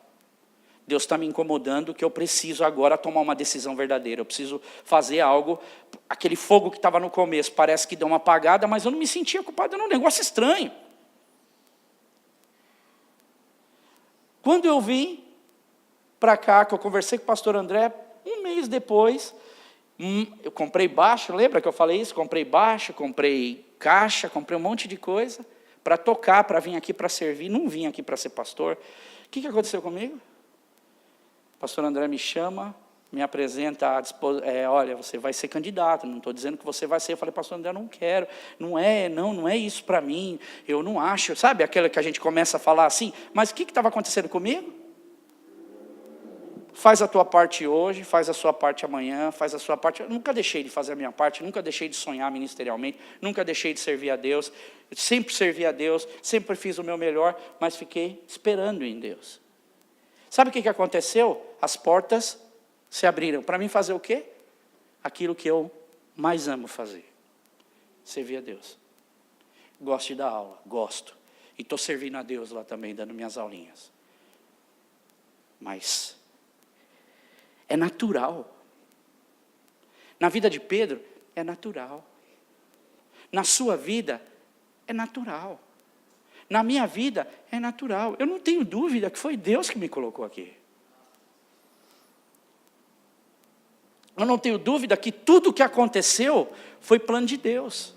Deus está me incomodando, que eu preciso agora tomar uma decisão verdadeira. Eu preciso fazer algo. Aquele fogo que estava no começo, parece que deu uma apagada, mas eu não me sentia culpado, era um negócio estranho. Quando eu vim para cá, que eu conversei com o pastor André, um mês depois, eu comprei baixo, lembra que eu falei isso? Comprei baixo, comprei caixa, comprei um monte de coisa para tocar, para vir aqui para servir. Não vim aqui para ser pastor. O que aconteceu comigo? O pastor André me chama, me apresenta, olha, você vai ser candidato, não estou dizendo que você vai ser. Eu falei, pastor André, eu não quero, não é isso para mim, eu não acho. Sabe aquela que a gente começa a falar assim? Mas o que estava acontecendo comigo? Faz a tua parte hoje, faz a sua parte amanhã, faz a sua parte... Eu nunca deixei de fazer a minha parte, nunca deixei de sonhar ministerialmente, nunca deixei de servir a Deus. Eu sempre servi a Deus, sempre fiz o meu melhor, mas fiquei esperando em Deus. Sabe o que aconteceu? As portas se abriram. Para mim fazer o quê? Aquilo que eu mais amo fazer. Servir a Deus. Gosto de dar aula, gosto. E estou servindo a Deus lá também, dando minhas aulinhas. Mas é natural. Na vida de Pedro, é natural. Na sua vida, é natural. Na minha vida, é natural. Eu não tenho dúvida que foi Deus que me colocou aqui. Eu não tenho dúvida que tudo o que aconteceu foi plano de Deus.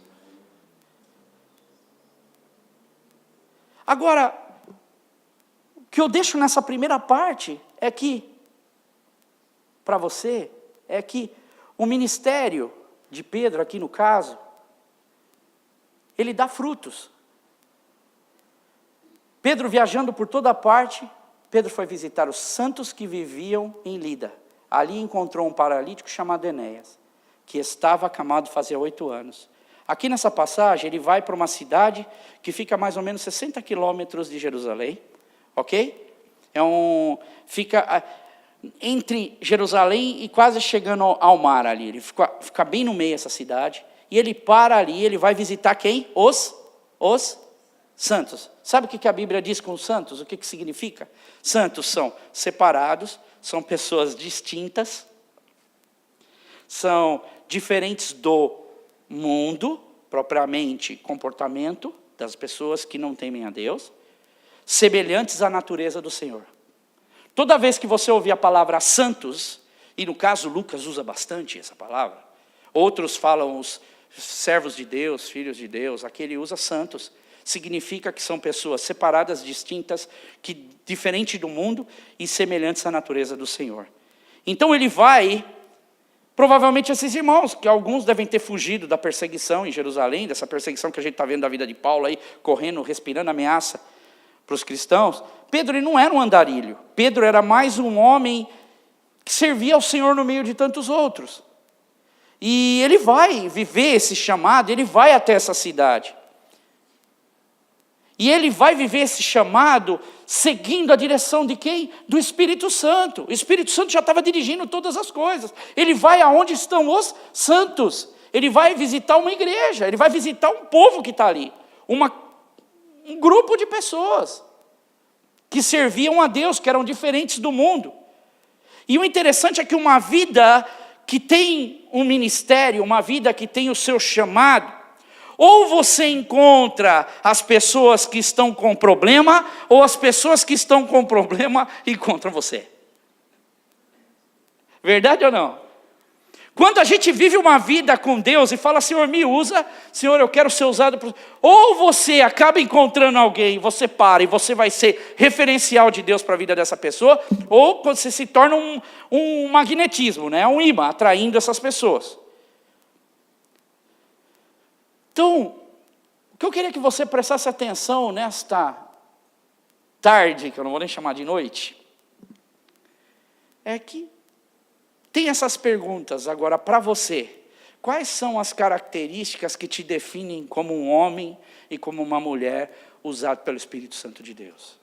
Agora, o que eu deixo nessa primeira parte é que, para você, é que o ministério de Pedro, aqui no caso, ele dá frutos. Pedro viajando por toda parte, Pedro foi visitar os santos que viviam em Lida. Ali encontrou um paralítico chamado Enéas, que estava acamado fazia 8 anos. Aqui nessa passagem, ele vai para uma cidade que fica a mais ou menos 60 quilômetros de Jerusalém, ok? Fica entre Jerusalém e quase chegando ao mar ali. Ele fica bem no meio essa cidade. E ele para ali, ele vai visitar quem? Os santos. Sabe o que a Bíblia diz com os santos? O que significa? Santos são separados, são pessoas distintas, são diferentes do mundo, propriamente comportamento das pessoas que não temem a Deus, semelhantes à natureza do Senhor. Toda vez que você ouvir a palavra santos, e no caso Lucas usa bastante essa palavra, outros falam os servos de Deus, filhos de Deus, aqui ele usa santos, significa que são pessoas separadas, distintas, que diferente do mundo e semelhantes à natureza do Senhor. Então ele vai, provavelmente esses irmãos, que alguns devem ter fugido da perseguição em Jerusalém, dessa perseguição que a gente está vendo da vida de Paulo aí, correndo, respirando ameaça para os cristãos. Pedro ele não era um andarilho, Pedro era mais um homem que servia ao Senhor no meio de tantos outros. E ele vai viver esse chamado, ele vai até essa cidade. E ele vai viver esse chamado seguindo a direção de quem? Do Espírito Santo. O Espírito Santo já estava dirigindo todas as coisas. Ele vai aonde estão os santos. Ele vai visitar uma igreja, ele vai visitar um povo que está ali. Um grupo de pessoas que serviam a Deus, que eram diferentes do mundo. E o interessante é que uma vida que tem um ministério, uma vida que tem o seu chamado, ou você encontra as pessoas que estão com problema, ou as pessoas que estão com problema encontram você. Verdade ou não? Quando a gente vive uma vida com Deus e fala, Senhor, me usa, Senhor, eu quero ser usado por... Ou você acaba encontrando alguém, você para e você vai ser referencial de Deus para a vida dessa pessoa, ou você se torna um magnetismo, né? Um imã, atraindo essas pessoas. Então, o que eu queria que você prestasse atenção nesta tarde, que eu não vou nem chamar de noite, é que tem essas perguntas agora para você. Quais são as características que te definem como um homem e como uma mulher usado pelo Espírito Santo de Deus?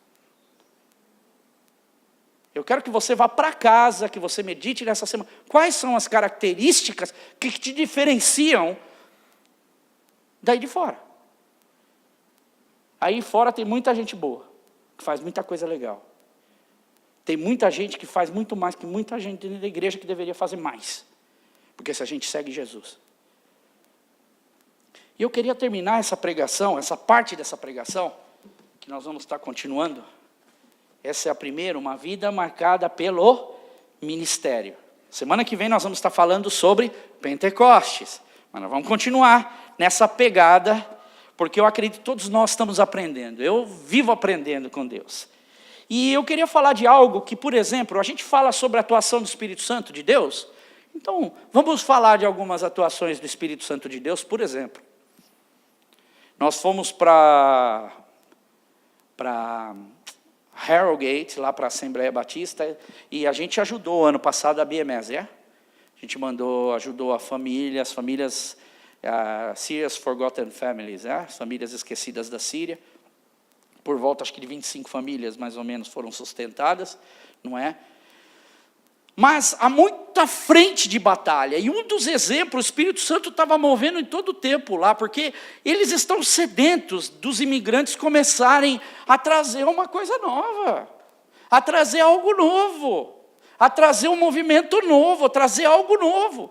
Eu quero que você vá para casa, que você medite nessa semana. Quais são as características que te diferenciam daí de fora? Aí fora tem muita gente boa, que faz muita coisa legal. Tem muita gente que faz muito mais que muita gente dentro da igreja que deveria fazer mais. Porque se a gente segue Jesus. E eu queria terminar essa pregação, essa parte dessa pregação, que nós vamos estar continuando. Essa é a primeira, uma vida marcada pelo ministério. Semana que vem nós vamos estar falando sobre Pentecostes. Mas nós vamos continuar nessa pegada, porque eu acredito que todos nós estamos aprendendo. Eu vivo aprendendo com Deus. E eu queria falar de algo que, por exemplo, a gente fala sobre a atuação do Espírito Santo de Deus. Então, vamos falar de algumas atuações do Espírito Santo de Deus, por exemplo. Nós fomos para Harrogate, lá para a Assembleia Batista, e a gente ajudou ano passado a BMS, A gente ajudou as famílias, Syria's Forgotten Families, as famílias esquecidas da Síria. Por volta, acho que de 25 famílias, mais ou menos, foram sustentadas, não é? Mas há muita frente de batalha, e um dos exemplos, o Espírito Santo estava movendo em todo o tempo lá, porque eles estão sedentos dos imigrantes começarem a trazer uma coisa nova, a trazer algo novo, a trazer um movimento novo, a trazer algo novo.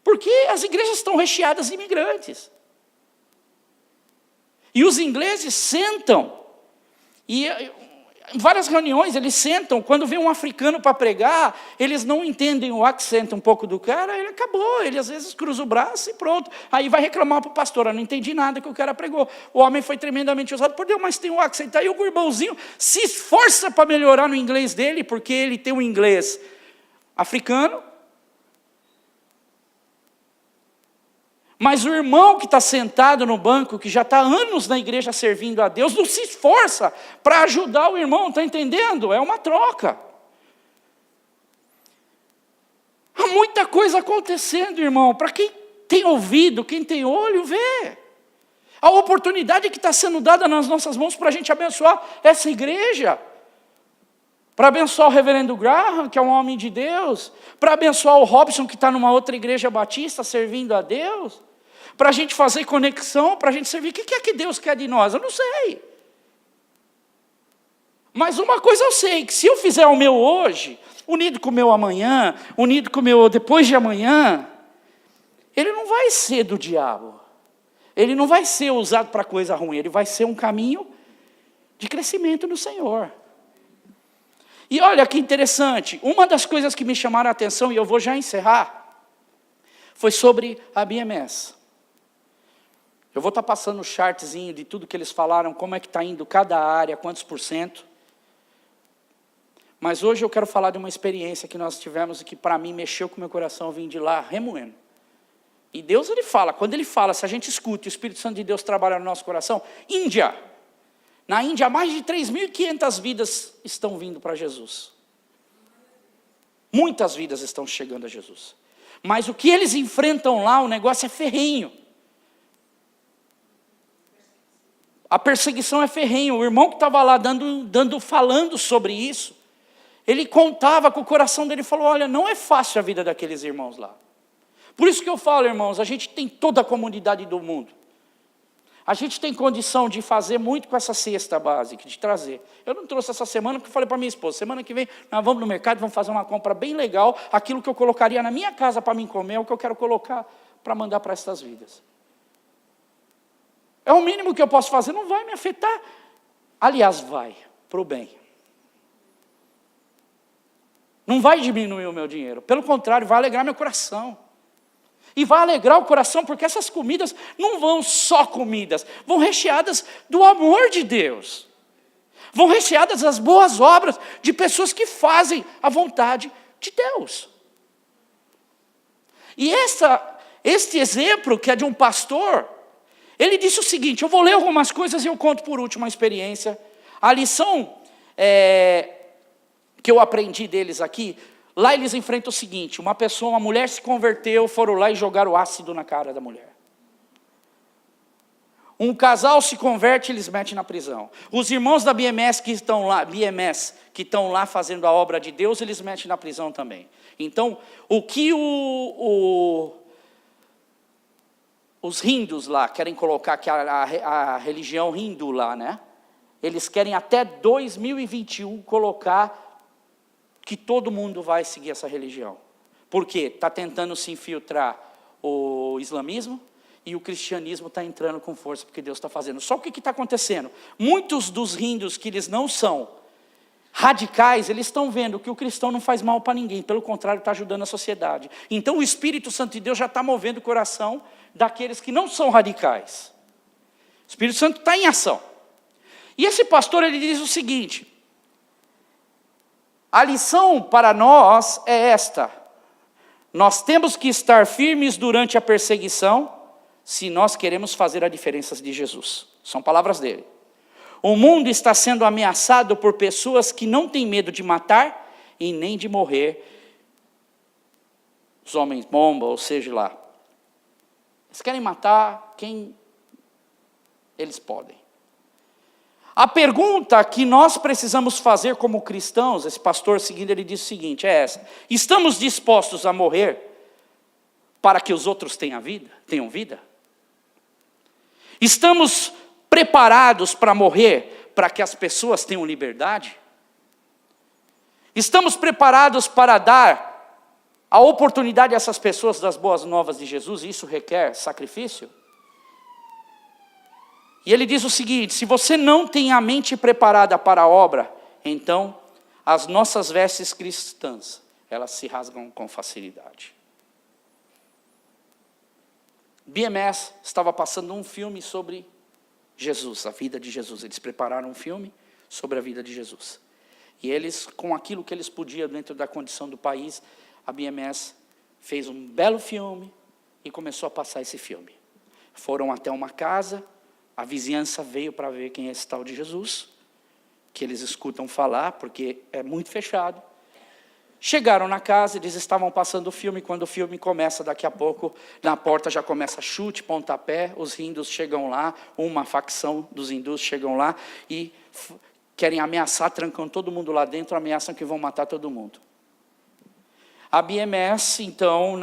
Porque as igrejas estão recheadas de imigrantes. E os ingleses sentam, e em várias reuniões eles sentam, quando vem um africano para pregar, eles não entendem o accent um pouco do cara, ele acabou, ele às vezes cruza o braço e pronto. Aí vai reclamar para o pastor, eu não entendi nada que o cara pregou. O homem foi tremendamente usado por Deus, mas tem um accent. Aí o irmãozinho se esforça para melhorar no inglês dele, porque ele tem um inglês africano. Mas o irmão que está sentado no banco, que já está anos na igreja servindo a Deus, não se esforça para ajudar o irmão, está entendendo? É uma troca. Há muita coisa acontecendo, irmão. Para quem tem ouvido, quem tem olho, vê. A oportunidade que está sendo dada nas nossas mãos para a gente abençoar essa igreja. Para abençoar o reverendo Graham, que é um homem de Deus. Para abençoar o Robson, que está numa outra igreja batista, servindo a Deus. Para a gente fazer conexão, para a gente servir. O que é que Deus quer de nós? Eu não sei. Mas uma coisa eu sei, que se eu fizer o meu hoje, unido com o meu amanhã, unido com o meu depois de amanhã, ele não vai ser do diabo. Ele não vai ser usado para coisa ruim. Ele vai ser um caminho de crescimento no Senhor. E olha que interessante, uma das coisas que me chamaram a atenção, e eu vou já encerrar, foi sobre a BMS. Eu vou estar passando o chartzinho de tudo que eles falaram, como é que está indo cada área, quantos %. Mas hoje eu quero falar de uma experiência que nós tivemos e que para mim mexeu com o meu coração, eu vim de lá remoendo. E Deus, ele fala, quando ele fala, se a gente escuta, o Espírito Santo de Deus trabalha no nosso coração, Índia. Na Índia, mais de 3.500 vidas estão vindo para Jesus. Muitas vidas estão chegando a Jesus. Mas o que eles enfrentam lá, o negócio é ferrenho. A perseguição é ferrenha. O irmão que estava lá falando sobre isso, ele contava com o coração dele e falou, olha, não é fácil a vida daqueles irmãos lá. Por isso que eu falo, irmãos, a gente tem toda a comunidade do mundo. A gente tem condição de fazer muito com essa cesta básica, de trazer. Eu não trouxe essa semana porque eu falei para minha esposa, semana que vem nós vamos no mercado, vamos fazer uma compra bem legal, aquilo que eu colocaria na minha casa para mim comer, é o que eu quero colocar para mandar para estas vidas. É o mínimo que eu posso fazer, não vai me afetar. Aliás, vai, para o bem. Não vai diminuir o meu dinheiro, pelo contrário, vai alegrar meu coração. E vai alegrar o coração, porque essas comidas não vão só comidas, vão recheadas do amor de Deus. Vão recheadas das boas obras de pessoas que fazem a vontade de Deus. E este exemplo, que é de um pastor, ele disse o seguinte, eu vou ler algumas coisas e eu conto por último a experiência. A lição que eu aprendi deles aqui, lá eles enfrentam o seguinte, uma mulher se converteu, foram lá e jogaram ácido na cara da mulher. Um casal se converte, eles metem na prisão. Os irmãos da BMS que estão lá fazendo a obra de Deus, eles metem na prisão também. Então, o que os hindus lá querem colocar, que a religião hindu lá, né? Eles querem até 2021 colocar que todo mundo vai seguir essa religião. Por quê? Está tentando se infiltrar o islamismo, e o cristianismo está entrando com força, porque Deus está fazendo. Só que o que está acontecendo? Muitos dos hindus que eles não são radicais, eles estão vendo que o cristão não faz mal para ninguém, pelo contrário, está ajudando a sociedade. Então o Espírito Santo de Deus já está movendo o coração daqueles que não são radicais. O Espírito Santo está em ação. E esse pastor, ele diz o seguinte: a lição para nós é esta: nós temos que estar firmes durante a perseguição, se nós queremos fazer a diferença de Jesus. São palavras dele. O mundo está sendo ameaçado por pessoas que não têm medo de matar e nem de morrer. Os homens bomba, ou seja lá. Eles querem matar quem eles podem. A pergunta que nós precisamos fazer como cristãos, esse pastor seguindo, ele diz o seguinte, é essa: estamos dispostos a morrer para que os outros tenham vida? Estamos preparados para morrer para que as pessoas tenham liberdade? Estamos preparados para dar a oportunidade a essas pessoas das boas novas de Jesus, e isso requer sacrifício? E ele diz o seguinte: se você não tem a mente preparada para a obra, então as nossas vestes cristãs, elas se rasgam com facilidade. BMS estava passando um filme sobre Jesus, a vida de Jesus. Eles prepararam um filme sobre a vida de Jesus. E eles, com aquilo que eles podiam dentro da condição do país, a BMS fez um belo filme e começou a passar esse filme. Foram até uma casa, a vizinhança veio para ver quem é esse tal de Jesus, que eles escutam falar, porque é muito fechado. Chegaram na casa, eles estavam passando o filme, quando o filme começa, daqui a pouco, na porta já começa chute, pontapé, os hindus chegam lá, uma facção dos hindus chegam lá e querem ameaçar, trancam todo mundo lá dentro, ameaçam que vão matar todo mundo. A BMS, então,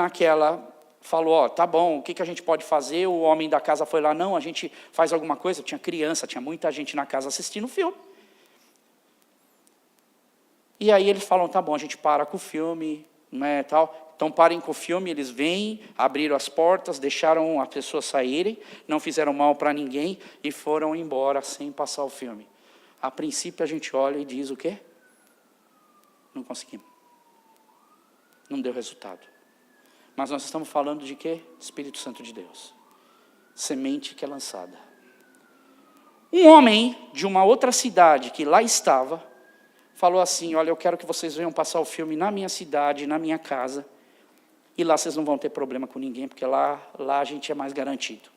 falou, tá bom, o que a gente pode fazer? O homem da casa foi lá, não, a gente faz alguma coisa. Tinha criança, tinha muita gente na casa assistindo o filme. E aí eles falam, tá bom, a gente para com o filme, né, tal. Então parem com o filme, eles vêm, abriram as portas, deixaram as pessoas saírem, não fizeram mal para ninguém e foram embora sem passar o filme. A princípio a gente olha e diz o quê? Não conseguimos. Não deu resultado. Mas nós estamos falando de quê? Espírito Santo de Deus. Semente que é lançada. Um homem de uma outra cidade que lá estava, falou assim, olha, eu quero que vocês venham passar o filme na minha cidade, na minha casa, e lá vocês não vão ter problema com ninguém, porque lá a gente é mais garantido.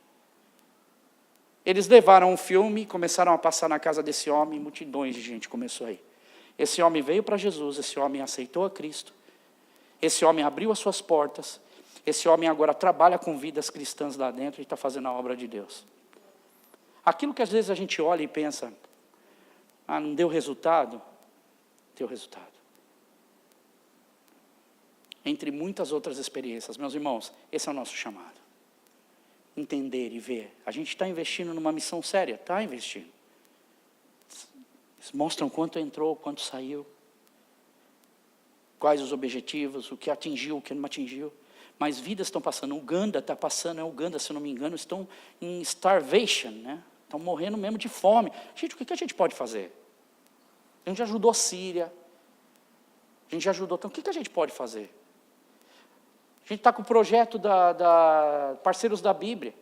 Eles levaram o filme, começaram a passar na casa desse homem, multidões de gente começou aí. Esse homem veio para Jesus, esse homem aceitou a Cristo, esse homem abriu as suas portas, esse homem agora trabalha com vidas cristãs lá dentro e está fazendo a obra de Deus. Aquilo que às vezes a gente olha e pensa, não deu resultado, deu resultado. Entre muitas outras experiências, meus irmãos, esse é o nosso chamado. Entender e ver. A gente está investindo numa missão séria, está investindo. Eles mostram quanto entrou, quanto saiu, quais os objetivos, o que atingiu, o que não atingiu. Mas vidas estão passando. Uganda está passando, Uganda, se eu não me engano, estão em starvation, né? Estão morrendo mesmo de fome. Gente, o que a gente pode fazer? A gente ajudou a Síria, a gente já ajudou. Então, o que a gente pode fazer? A gente está com o projeto da Parceiros da Bíblia.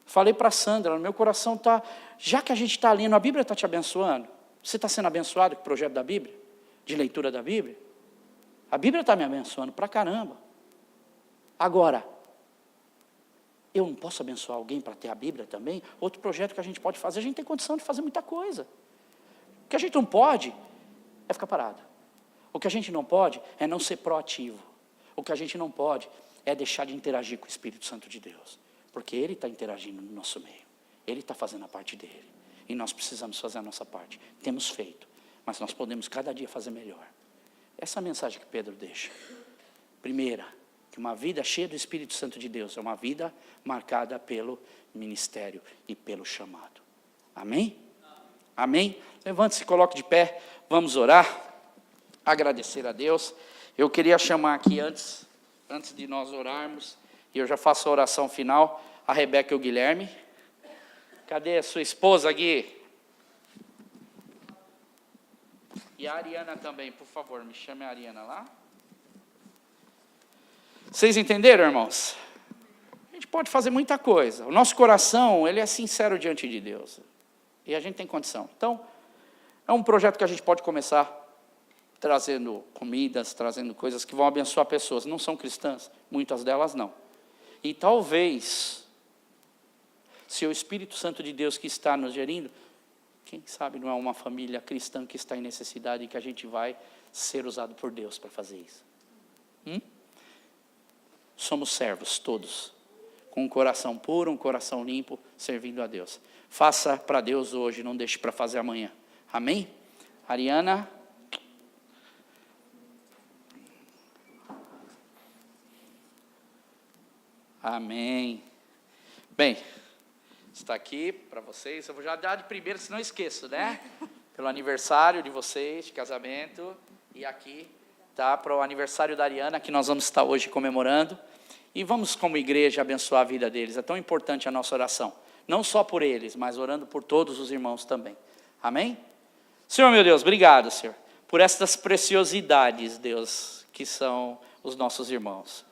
Falei para a Sandra, no meu coração está, já que a gente está lendo, a Bíblia está te abençoando. Você está sendo abençoado com o projeto da Bíblia? De leitura da Bíblia? A Bíblia está me abençoando pra caramba. Agora, eu não posso abençoar alguém para ter a Bíblia também? Outro projeto que a gente pode fazer, a gente tem condição de fazer muita coisa. O que a gente não pode é ficar parado. O que a gente não pode é não ser proativo. O que a gente não pode é deixar de interagir com o Espírito Santo de Deus. Porque Ele está interagindo no nosso meio. Ele está fazendo a parte dele. E nós precisamos fazer a nossa parte. Temos feito, mas nós podemos cada dia fazer melhor. Essa é a mensagem que Pedro deixa. Primeira, que uma vida cheia do Espírito Santo de Deus é uma vida marcada pelo ministério e pelo chamado. Amém? Amém? Levante-se e coloque de pé. Vamos orar. Agradecer a Deus. Eu queria chamar aqui antes de nós orarmos, e eu já faço a oração final, a Rebeca e o Guilherme. Cadê a sua esposa, Gui? E a Ariana também, por favor, me chame a Ariana lá. Vocês entenderam, irmãos? A gente pode fazer muita coisa. O nosso coração, ele é sincero diante de Deus. E a gente tem condição. Então, é um projeto que a gente pode começar trazendo comidas, trazendo coisas que vão abençoar pessoas. Não são cristãs, muitas delas não. E talvez, se o Espírito Santo de Deus que está nos gerindo, quem sabe não é uma família cristã que está em necessidade e que a gente vai ser usado por Deus para fazer isso. Somos servos todos, com um coração puro, um coração limpo, servindo a Deus. Faça para Deus hoje, não deixe para fazer amanhã. Amém? Ariana? Amém. Bem, está aqui para vocês. Eu vou já dar de primeiro, senão eu esqueço, né? Pelo aniversário de vocês, de casamento. E aqui tá para o aniversário da Ariana, que nós vamos estar hoje comemorando. E vamos, como igreja, abençoar a vida deles. É tão importante a nossa oração. Não só por eles, mas orando por todos os irmãos também. Amém? Senhor, meu Deus, obrigado, Senhor, por estas preciosidades, Deus, que são os nossos irmãos.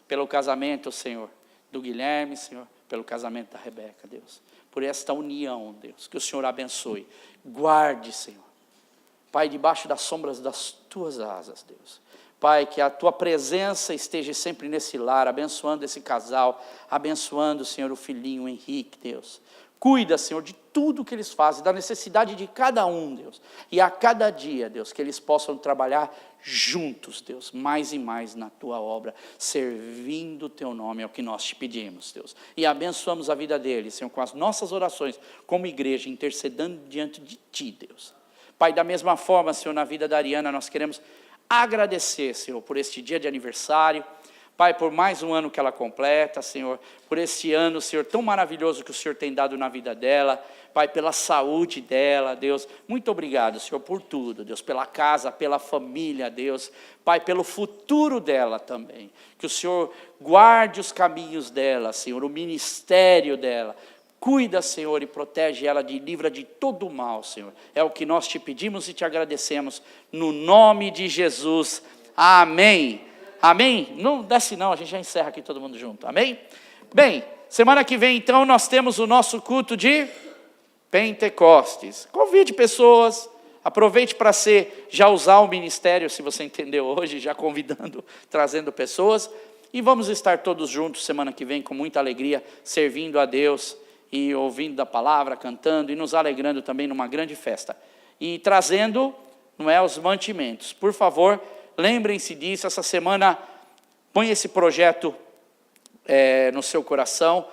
Pelo casamento, Senhor, do Guilherme, Senhor, pelo casamento da Rebeca, Deus. Por esta união, Deus, que o Senhor abençoe. Guarde, Senhor. Pai, debaixo das sombras das tuas asas, Deus. Pai, que a tua presença esteja sempre nesse lar, abençoando esse casal, abençoando, Senhor, o filhinho, o Henrique, Deus. Cuida, Senhor, de tudo que eles fazem, da necessidade de cada um, Deus. E a cada dia, Deus, que eles possam trabalhar juntos, Deus, mais e mais na tua obra, servindo o teu nome, é o que nós te pedimos, Deus. E abençoamos a vida deles, Senhor, com as nossas orações, como igreja, intercedendo diante de ti, Deus. Pai, da mesma forma, Senhor, na vida da Ariana, nós queremos agradecer, Senhor, por este dia de aniversário. Pai, por mais um ano que ela completa, Senhor, por este ano, Senhor, tão maravilhoso que o Senhor tem dado na vida dela, Pai, pela saúde dela, Deus, muito obrigado, Senhor, por tudo, Deus, pela casa, pela família, Deus, Pai, pelo futuro dela também, que o Senhor guarde os caminhos dela, Senhor, o ministério dela, cuida, Senhor, e protege ela, livra de todo o mal, Senhor, é o que nós te pedimos e te agradecemos, no nome de Jesus, amém. Amém? Não desce não, a gente já encerra aqui todo mundo junto, amém? Bem, semana que vem então nós temos o nosso culto de Pentecostes. Convide pessoas, aproveite para já usar o ministério, se você entendeu hoje, já convidando, trazendo pessoas. E vamos estar todos juntos semana que vem com muita alegria, servindo a Deus e ouvindo da palavra, cantando e nos alegrando também numa grande festa. E trazendo, não é, os mantimentos. Por favor, lembrem-se disso, essa semana, põe esse projeto no seu coração,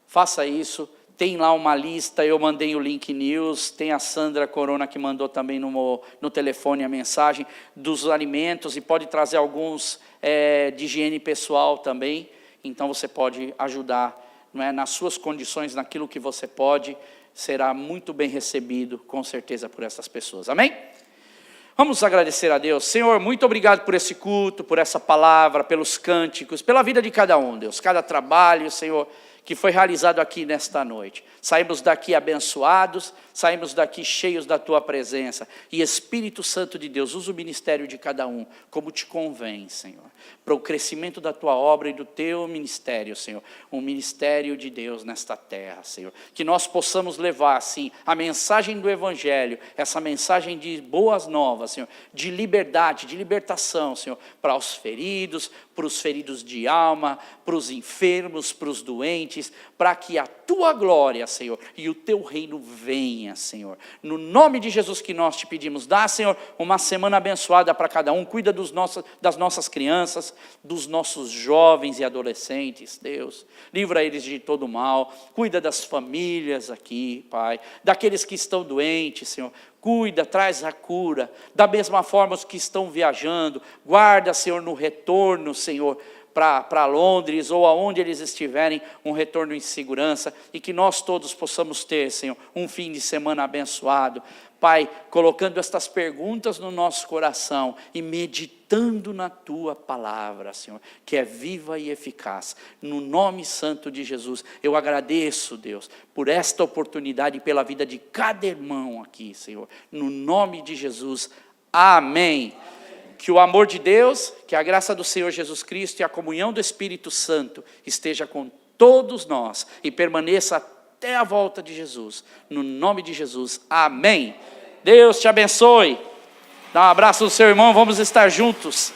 faça isso, tem lá uma lista, eu mandei o link news, tem a Sandra Corona que mandou também no telefone a mensagem dos alimentos, e pode trazer alguns de higiene pessoal também, então você pode ajudar, não é, nas suas condições, naquilo que você pode, será muito bem recebido, com certeza, por essas pessoas, amém? Vamos agradecer a Deus. Senhor, muito obrigado por esse culto, por essa palavra, pelos cânticos, pela vida de cada um, Deus. Cada trabalho, Senhor, que foi realizado aqui nesta noite. Saímos daqui abençoados, saímos daqui cheios da Tua presença. E Espírito Santo de Deus, usa o ministério de cada um, como te convém, Senhor. Para o crescimento da Tua obra e do Teu ministério, Senhor. Um ministério de Deus nesta terra, Senhor. Que nós possamos levar, assim, a mensagem do Evangelho, essa mensagem de boas novas, Senhor. De liberdade, de libertação, Senhor. Para os feridos de alma, para os enfermos, para os doentes, para que a Tua glória, Senhor, e o Teu reino venha, venha, Senhor. No nome de Jesus que nós te pedimos, dá, Senhor, uma semana abençoada para cada um. Cuida das nossas crianças, dos nossos jovens e adolescentes, Deus. Livra eles de todo mal. Cuida das famílias aqui, Pai. Daqueles que estão doentes, Senhor. Cuida, traz a cura. Da mesma forma os que estão viajando. Guarda, Senhor, no retorno, Senhor, para Londres ou aonde eles estiverem, um retorno em segurança, e que nós todos possamos ter, Senhor, um fim de semana abençoado. Pai, colocando estas perguntas no nosso coração e meditando na Tua palavra, Senhor, que é viva e eficaz. No nome santo de Jesus, eu agradeço, Deus, por esta oportunidade e pela vida de cada irmão aqui, Senhor. No nome de Jesus, amém. Que o amor de Deus, que a graça do Senhor Jesus Cristo e a comunhão do Espírito Santo esteja com todos nós e permaneça até a volta de Jesus. No nome de Jesus, amém. Deus te abençoe. Dá um abraço no seu irmão, vamos estar juntos.